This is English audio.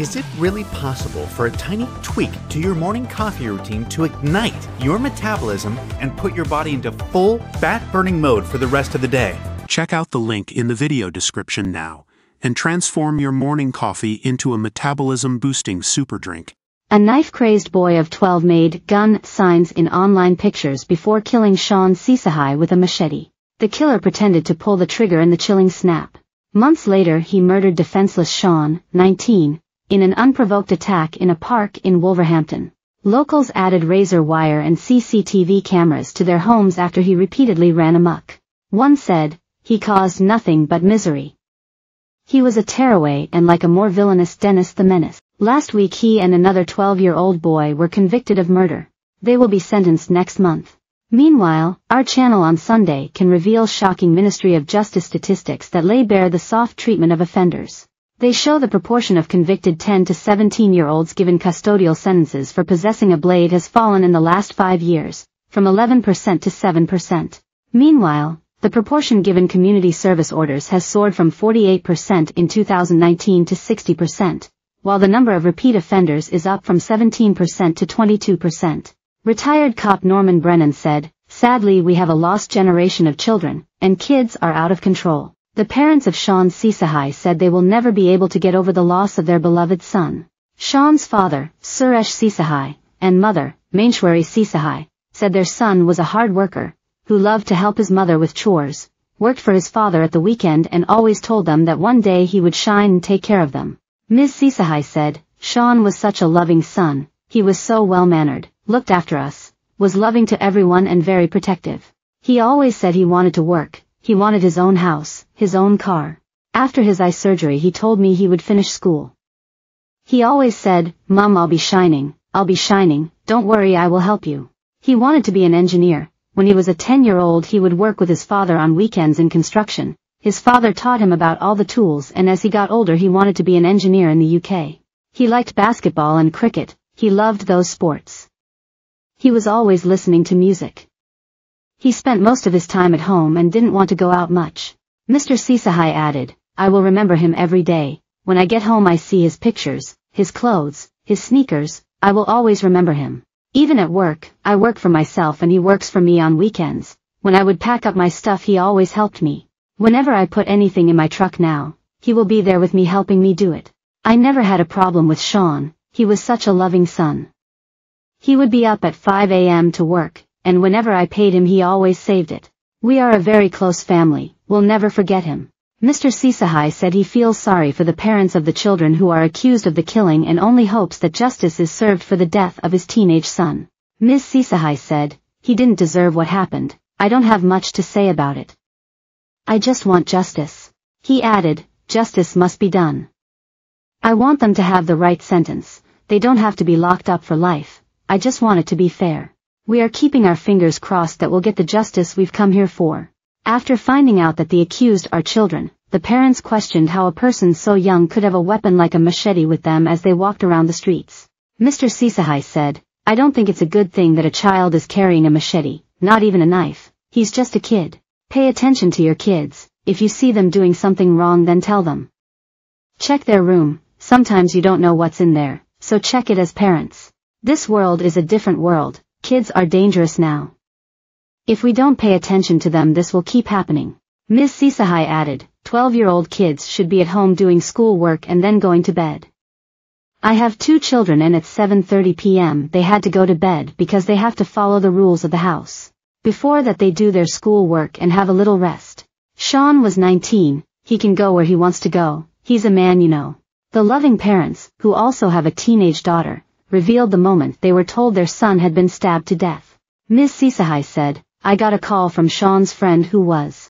Is it really possible for a tiny tweak to your morning coffee routine to ignite your metabolism and put your body into full fat-burning mode for the rest of the day? Check out the link in the video description now and transform your morning coffee into a metabolism-boosting super drink. A knife-crazed boy of 12 made gun signs in online pictures before killing Shawn Seesahai with a machete. The killer pretended to pull the trigger in the chilling snap. Months later he murdered defenseless Shawn, 19, in an unprovoked attack in a park in Wolverhampton. Locals added razor wire and CCTV cameras to their homes after he repeatedly ran amok. One said, "He caused nothing but misery. He was a tearaway and like a more villainous Dennis the Menace." Last week he and another 12-year-old boy were convicted of murder. They will be sentenced next month. Meanwhile, our channel on Sunday can reveal shocking Ministry of Justice statistics that lay bare the soft treatment of offenders. They show the proportion of convicted 10 to 17-year-olds given custodial sentences for possessing a blade has fallen in the last 5 years, from 11% to 7%. Meanwhile, the proportion given community service orders has soared from 48% in 2019 to 60%, while the number of repeat offenders is up from 17% to 22%. Retired cop Norman Brennan said, "Sadly we have a lost generation of children, and kids are out of control." The parents of Shawn Seesahai said they will never be able to get over the loss of their beloved son. Shawn's father, Suresh Seesahai, and mother, Mainshwari Seesahai, said their son was a hard worker, who loved to help his mother with chores, worked for his father at the weekend and always told them that one day he would shine and take care of them. Ms. Seesahai said, "Shawn was such a loving son, he was so well-mannered, looked after us, was loving to everyone and very protective. He always said he wanted to work, he wanted his own house, his own car. After his eye surgery he told me he would finish school. He always said, 'Mom, I'll be shining, don't worry, I will help you.' He wanted to be an engineer. When he was a 10-year-old he would work with his father on weekends in construction. His father taught him about all the tools and as he got older he wanted to be an engineer in the UK. He liked basketball and cricket, he loved those sports. He was always listening to music. He spent most of his time at home and didn't want to go out much." Mr. Seesahai added, "I will remember him every day. When I get home I see his pictures, his clothes, his sneakers, I will always remember him. Even at work, I work for myself and he works for me on weekends. When I would pack up my stuff he always helped me. Whenever I put anything in my truck now, he will be there with me helping me do it. I never had a problem with Shawn, he was such a loving son. He would be up at 5 a.m. to work, and whenever I paid him he always saved it. We are a very close family, we'll never forget him." Mr. Seesahai said he feels sorry for the parents of the children who are accused of the killing and only hopes that justice is served for the death of his teenage son. Ms. Seesahai said, "He didn't deserve what happened, I don't have much to say about it. I just want justice." He added, "Justice must be done. I want them to have the right sentence, they don't have to be locked up for life, I just want it to be fair. We are keeping our fingers crossed that we'll get the justice we've come here for." After finding out that the accused are children, the parents questioned how a person so young could have a weapon like a machete with them as they walked around the streets. Mr. Seesahai said, "I don't think it's a good thing that a child is carrying a machete, not even a knife, he's just a kid. Pay attention to your kids, if you see them doing something wrong then tell them. Check their room, sometimes you don't know what's in there, so check it as parents. This world is a different world. Kids are dangerous now. If we don't pay attention to them this will keep happening." Ms. Seesahai added, 12-year-old kids should be at home doing school work and then going to bed. I have 2 children and at 7:30 p.m. they had to go to bed because they have to follow the rules of the house. Before that they do their school work and have a little rest. Shawn was 19, he can go where he wants to go, he's a man you know. The loving parents, who also have a teenage daughter, revealed the moment they were told their son had been stabbed to death. Ms. Seesahai said, "I got a call from Shawn's friend who was